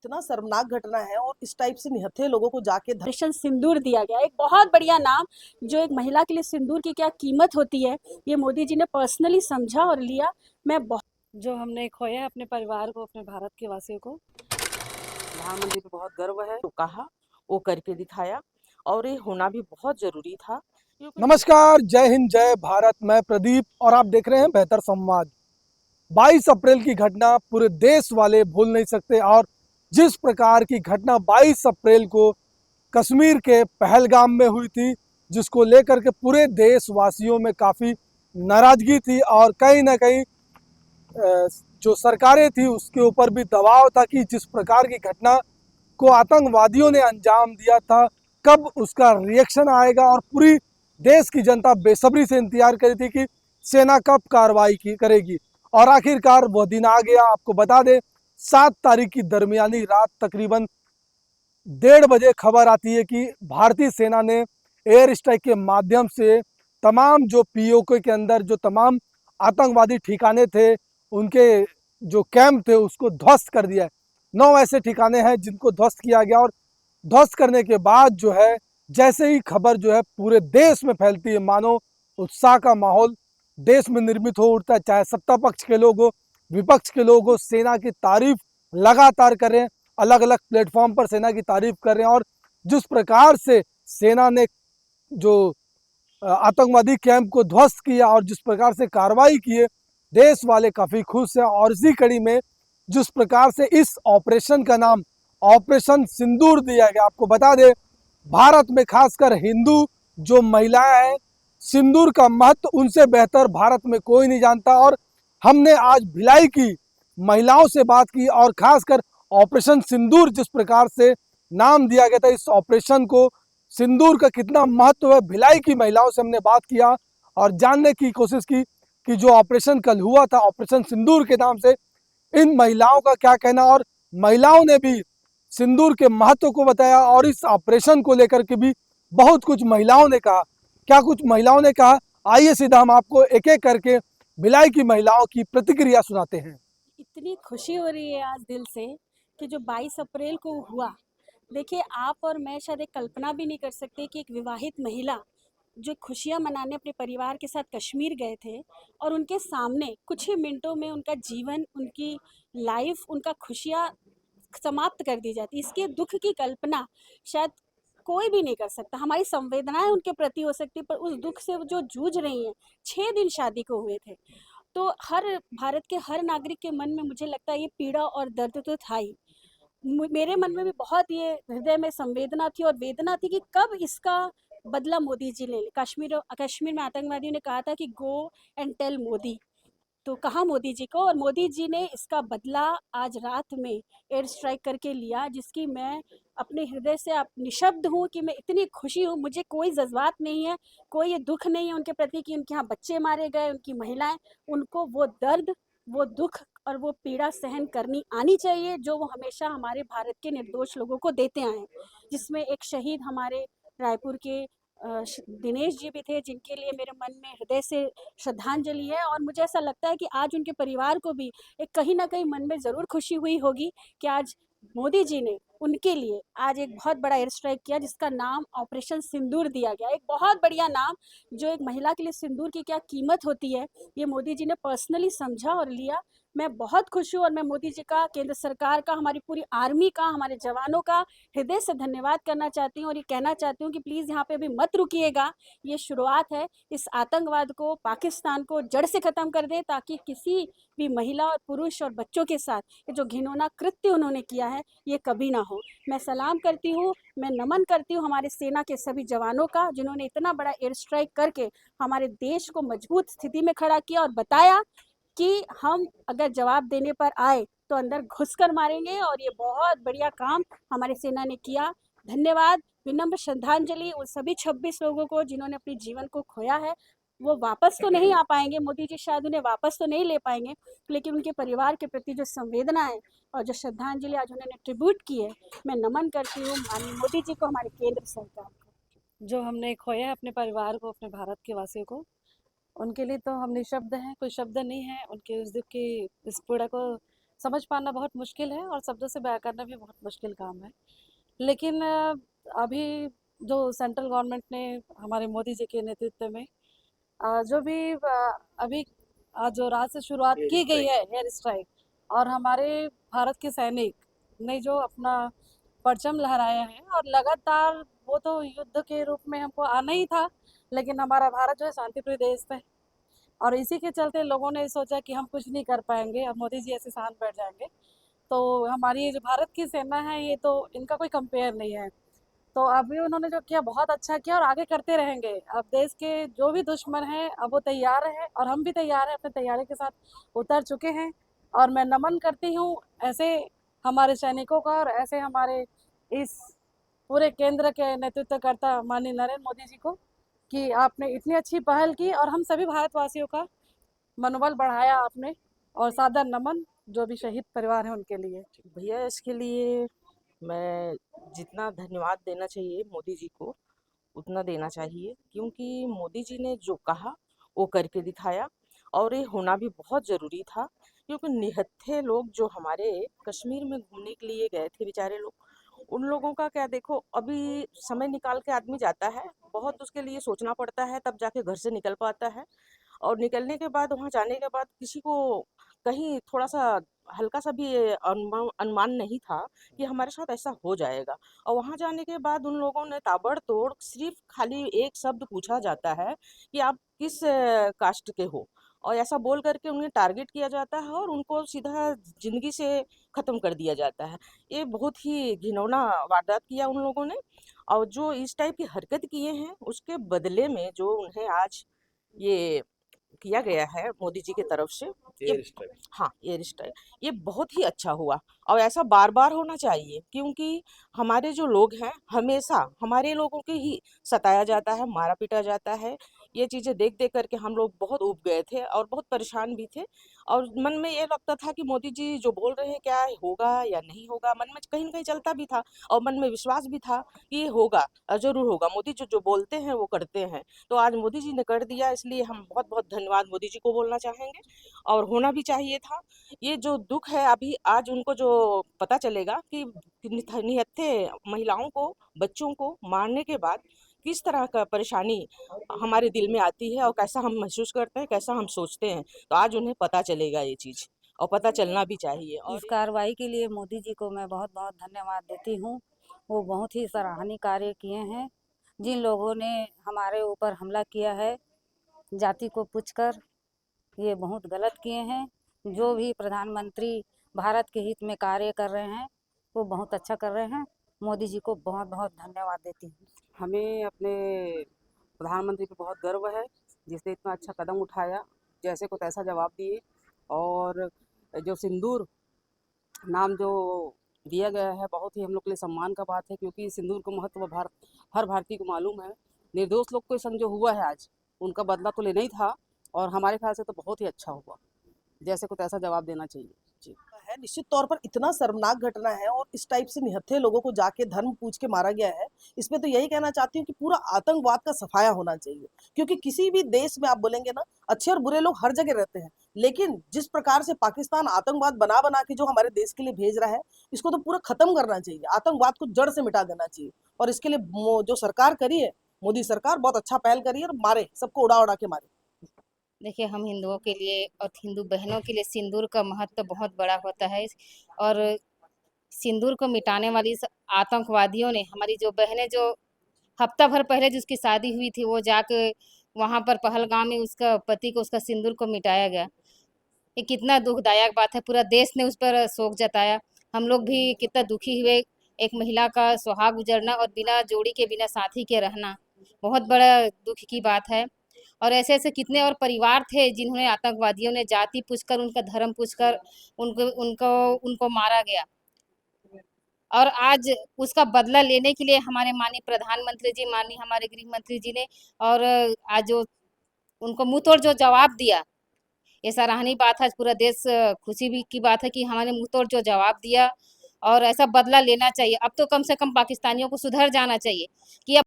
इतना शर्मनाक घटना है और इस टाइप से निहत्थे लोगों को जाके ऑपरेशन सिंदूर दिया गया, एक बहुत बढ़िया नाम। जो एक महिला के लिए सिंदूर की क्या कीमत होती है, ये मोदी जी ने पर्सनली समझा और लिया। मैं बहुत जो हमने खोया है अपने परिवार को, अपने भारत के वासियों को। प्रधानमंत्री पे बहुत गर्व है, जो कहा वो करके दिखाया और ये होना भी बहुत जरूरी था क्योंकि नमस्कार, जय हिंद, जय भारत। मैं प्रदीप और आप देख रहे हैं बेहतर संवाद। 22 अप्रैल की घटना पूरे देश वाले भूल नहीं सकते और जिस प्रकार की घटना 22 अप्रैल को कश्मीर के पहलगाम में हुई थी, जिसको लेकर के पूरे देशवासियों में काफ़ी नाराजगी थी और कहीं ना कहीं जो सरकारें थी उसके ऊपर भी दबाव था कि जिस प्रकार की घटना को आतंकवादियों ने अंजाम दिया था, कब उसका रिएक्शन आएगा और पूरी देश की जनता बेसब्री से इंतजार कर रही थी कि सेना कब कार्रवाई करेगी। और आखिरकार वह दिन आ गया। आपको बता दें, 7 तारीख की दरमियानी रात तकरीबन 1:30 बजे खबर आती है कि भारतीय सेना ने एयर स्ट्राइक के माध्यम से तमाम जो पीओके के अंदर जो तमाम आतंकवादी ठिकाने थे, उनके जो कैंप थे, उसको ध्वस्त कर दिया है। 9 ऐसे ठिकाने हैं जिनको ध्वस्त किया गया और ध्वस्त करने के बाद जो है, जैसे ही खबर जो है पूरे देश में फैलती है, मानो उत्साह का माहौल देश में निर्मित हो उठता है। चाहे सत्ता पक्ष के लोग हो, विपक्ष के लोग हो, सेना की तारीफ लगातार कर रहे हैं, अलग अलग प्लेटफॉर्म पर सेना की तारीफ कर रहे हैं। और जिस प्रकार से सेना ने जो आतंकवादी कैंप को ध्वस्त किया और जिस प्रकार से कार्रवाई की है, देश वाले काफ़ी खुश हैं। और इसी कड़ी में जिस प्रकार से इस ऑपरेशन का नाम ऑपरेशन सिंदूर दिया गया, आपको बता दें, भारत में खासकर हिंदू जो महिलाएं हैं, सिंदूर का महत्व उनसे बेहतर भारत में कोई नहीं जानता। और हमने आज भिलाई की महिलाओं से बात की और खासकर ऑपरेशन सिंदूर जिस प्रकार से नाम दिया गया था, इस ऑपरेशन को सिंदूर का कितना महत्व है, भिलाई की महिलाओं से हमने बात किया और जानने की कोशिश की कि जो ऑपरेशन कल हुआ था ऑपरेशन सिंदूर के नाम से, इन महिलाओं का क्या कहना। और महिलाओं ने भी सिंदूर के महत्व को बताया और इस ऑपरेशन को लेकर के भी बहुत कुछ महिलाओं ने कहा। क्या कुछ महिलाओं ने कहा, आइए सीधा हम आपको एक एक करके भिलाई की महिलाओं की प्रतिक्रिया सुनाते हैं। इतनी खुशी हो रही है आज दिल से कि जो 22 अप्रैल को हुआ, देखिए आप और मैं शायद एक कल्पना भी नहीं कर सकते कि एक विवाहित महिला जो खुशियां मनाने अपने परिवार के साथ कश्मीर गए थे और उनके सामने कुछ ही मिनटों में उनका जीवन, उनकी लाइफ, उनका खुशियां समाप्त कर दी जाती। इसके दुख की कल्पना शायद कोई भी नहीं कर सकता। हमारी संवेदनाएं उनके प्रति हो सकती, पर उस दुख से वो जो जूझ रही हैं, 6 दिन शादी को हुए थे, तो हर भारत के हर नागरिक के मन में मुझे लगता है ये पीड़ा और दर्द तो था ही। मेरे मन में भी बहुत ये हृदय में संवेदना थी और वेदना थी कि कब इसका बदला मोदी जी ले। कश्मीर में आतंकवादियों ने कहा था कि गो एंड टेल मोदी, तो कहा मोदी जी को, और मोदी जी ने इसका बदला आज रात में एयर स्ट्राइक करके लिया, जिसकी मैं अपने हृदय से आप निशब्द हूँ कि मैं इतनी खुशी हूँ। मुझे कोई जज्बात नहीं है, कोई ये दुख नहीं है उनके प्रति कि उनके यहाँ बच्चे मारे गए, उनकी महिलाएं, उनको वो दर्द, वो दुख और वो पीड़ा सहन करनी आनी चाहिए जो वो हमेशा हमारे भारत के निर्दोष लोगों को देते आए हैं। जिसमें एक शहीद हमारे रायपुर के दिनेश जी भी थे, जिनके लिए मेरे मन में हृदय से श्रद्धांजलि है। और मुझे ऐसा लगता है कि आज उनके परिवार को भी एक कहीं ना कहीं मन में ज़रूर खुशी हुई होगी कि आज मोदी जी ने उनके लिए आज एक बहुत बड़ा एयर स्ट्राइक किया, जिसका नाम ऑपरेशन सिंदूर दिया गया। एक बहुत बढ़िया नाम। जो एक महिला के लिए सिंदूर की क्या कीमत होती है, ये मोदी जी ने पर्सनली समझा और लिया। मैं बहुत खुश हूँ और मैं मोदी जी का, केंद्र सरकार का, हमारी पूरी आर्मी का, हमारे जवानों का हृदय से धन्यवाद करना चाहती हूँ और ये कहना चाहती हूँ कि प्लीज़ यहाँ पे अभी मत रुकिएगा। ये शुरुआत है। इस आतंकवाद को, पाकिस्तान को जड़ से ख़त्म कर दे, ताकि किसी भी महिला और पुरुष और बच्चों के साथ ये जो घिनौना कृत्य उन्होंने किया है, ये कभी ना हो। मैं सलाम करती हूँ, मैं नमन करती हूँ हमारे सेना के सभी जवानों का, जिन्होंने इतना बड़ा एयर स्ट्राइक करके हमारे देश को मजबूत स्थिति में खड़ा किया और बताया कि हम अगर जवाब देने पर आए तो अंदर घुसकर मारेंगे। और ये बहुत बढ़िया काम हमारी सेना ने किया। धन्यवाद, विनम्र श्रद्धांजलि उन सभी 26 लोगों को जिन्होंने अपने जीवन को खोया है। वो वापस तो नहीं आ पाएंगे, मोदी जी शायद उन्हें वापस तो नहीं ले पाएंगे, लेकिन उनके परिवार के प्रति जो संवेदना है और जो श्रद्धांजलि आज उन्होंने ट्रिब्यूट की है, मैं नमन करती हूँ माननीय मोदी जी को, हमारे केंद्र सरकार को। जो हमने खोया है अपने परिवार को, अपने भारत के वासियों को, उनके लिए तो हम निशब्द हैं, कोई शब्द नहीं है। उनके उस दुख की, इस पीड़ा को समझ पाना बहुत मुश्किल है और शब्दों से बयां करना भी बहुत मुश्किल काम है। लेकिन अभी जो सेंट्रल गवर्नमेंट ने हमारे मोदी जी के नेतृत्व में जो भी अभी जो रात से शुरुआत की गई है एयर स्ट्राइक, और हमारे भारत के सैनिक ने जो अपना परचम लहराया है, और लगातार वो तो युद्ध के रूप में हमको आना ही था, लेकिन हमारा भारत जो है शांतिप्रिय देश है, और इसी के चलते लोगों ने सोचा कि हम कुछ नहीं कर पाएंगे, अब मोदी जी ऐसे शांत बैठ जाएंगे। तो हमारी ये जो भारत की सेना है, ये तो इनका कोई कंपेयर नहीं है। तो अभी उन्होंने जो किया बहुत अच्छा किया, और आगे करते रहेंगे। अब देश के जो भी दुश्मन हैं, अब वो तैयार है, और हम भी तैयार हैं, अपने तैयारी के साथ उतर चुके हैं। और मैं नमन करती हूँ ऐसे हमारे सैनिकों का, और ऐसे हमारे इस पूरे केंद्र के नेतृत्वकर्ता माननीय नरेंद्र मोदी जी को, कि आपने इतनी अच्छी पहल की, और हम सभी भारतवासियों का मनोबल बढ़ाया आपने। और सादर नमन जो भी शहीद परिवार है उनके लिए। भैया इसके लिए मैं जितना धन्यवाद देना चाहिए मोदी जी को उतना देना चाहिए, क्योंकि मोदी जी ने जो कहा वो करके दिखाया, और ये होना भी बहुत ज़रूरी था। क्योंकि निहत्थे लोग जो हमारे कश्मीर में घूमने के लिए गए थे बेचारे लोग, उन लोगों का क्या, देखो अभी समय निकाल के आदमी जाता है, बहुत उसके लिए सोचना पड़ता है, तब जाके घर से निकल पाता है। और निकलने के बाद, वहाँ जाने के बाद किसी को कहीं थोड़ा-सा हल्का-सा भी ये अनुमान नहीं था कि हमारे साथ ऐसा हो जाएगा। और वहाँ जाने के बाद उन लोगों ने ताबड़तोड़ सिर्फ़ खाली एक शब्द पूछा जाता है कि आप किस कास्ट के हो? और ऐसा बोल कर के उन्हें टारगेट किया जाता है, और उनको सीधा ज़िंदगी से ख़त्म कर दिया जाता है। ये बहुत ही घिनौना वारदात किया उन लोगों ने, और जो इस टाइप की हरकत किए हैं, उसके बदले में जो उन्हें आज ये किया गया है मोदी जी की तरफ से, ये हाँ, एयर स्ट्राइक, ये बहुत ही अच्छा हुआ। और ऐसा बार बार होना चाहिए, क्योंकि हमारे जो लोग हैं, हमेशा हमारे लोगों के ही सताया जाता है, मारा पीटा जाता है। ये चीज़ें देख देख करके हम लोग बहुत ऊब गए थे और बहुत परेशान भी थे, और मन में ये लगता था कि मोदी जी जो बोल रहे हैं क्या होगा या नहीं होगा, मन में कहीं न कहीं चलता भी था, और मन में विश्वास भी था कि ये होगा, ज़रूर होगा। मोदी जी जो बोलते हैं वो करते हैं। तो आज मोदी जी ने कर दिया, इसलिए हम बहुत-बहुत धन्यवाद मोदी जी को बोलना चाहेंगे, और होना भी चाहिए था। ये जो दुःख है अभी आज उनको जो पता चलेगा कि निहत्थे महिलाओं को, बच्चों को मारने के बाद किस तरह का परेशानी हमारे दिल में आती है, और कैसा हम महसूस करते हैं, कैसा हम सोचते हैं। तो आज उन्हें पता चलेगा ये चीज़, और पता चलना भी चाहिए। और इस कार्रवाई के लिए मोदी जी को मैं बहुत बहुत धन्यवाद देती हूँ। वो बहुत ही सराहनीय कार्य किए हैं। जिन लोगों ने हमारे ऊपर हमला किया है जाति को पूछकर, ये बहुत गलत किए हैं। जो भी प्रधानमंत्री भारत के हित में कार्य कर रहे हैं वो बहुत अच्छा कर रहे हैं। मोदी जी को बहुत बहुत धन्यवाद देती हूँ। हमें अपने प्रधानमंत्री पे बहुत गर्व है, जिसने इतना अच्छा कदम उठाया, जैसे को तैसा जवाब दिए। और जो सिंदूर नाम जो दिया गया है, बहुत ही हम लोग के लिए सम्मान का बात है, क्योंकि सिंदूर का महत्व हर भारतीय को मालूम है। निर्दोष लोग के संग जो हुआ है आज, उनका बदला तो लेना ही था, और हमारे ख्याल से तो बहुत ही अच्छा हुआ, जैसे को तैसा जवाब देना चाहिए जी। है निश्चित तौर पर इतना शर्मनाक घटना है, और इस टाइप से निहत्थे लोगों को जाके धर्म पूछ के मारा गया है। इसमें तो यही कहना चाहती हूँ कि पूरा आतंकवाद का सफाया होना चाहिए, क्योंकि किसी भी देश में आप बोलेंगे ना, अच्छे और बुरे लोग हर जगह रहते हैं, लेकिन जिस प्रकार से पाकिस्तान आतंकवाद बना बना के जो हमारे देश के लिए भेज रहा है, इसको तो पूरा खत्म करना चाहिए, आतंकवाद को जड़ से मिटा देना चाहिए। और इसके लिए जो सरकार करी है, मोदी सरकार बहुत अच्छा पहल करी है, और मारे सबको उड़ा उड़ा के मारे। देखिए, हम हिंदुओं के लिए और हिंदू बहनों के लिए सिंदूर का महत्व बहुत बड़ा होता है, और सिंदूर को मिटाने वाली इस आतंकवादियों ने हमारी जो बहनें, जो हफ्ता भर पहले जिसकी शादी हुई थी, वो जाके वहाँ पर पहलगाम में उसका पति को, उसका सिंदूर को मिटाया गया। ये कितना दुखदायक बात है। पूरा देश ने उस पर शोक जताया। हम लोग भी कितना दुखी हुए। एक महिला का सुहाग गुजरना और बिना जोड़ी के, बिना साथी के रहना बहुत बड़ा दुख की बात है। और ऐसे ऐसे कितने और परिवार थे जिन्होंने आतंकवादियों ने जाति पूछकर, उनका धर्म पूछकर उनको उनको उनको मारा गया। और आज उसका बदला लेने के लिए हमारे माननीय प्रधानमंत्री जी, माननीय हमारे गृह मंत्री जी ने, और आज जो उनको मुंह तोड़ जो जवाब दिया, ये सराहनीय बात है। आज पूरा देश खुशी भी की बात है कि हमारे मुंह तोड़ जो जवाब दिया, और ऐसा बदला लेना चाहिए। अब तो कम से कम पाकिस्तानियों को सुधर जाना चाहिए कि अब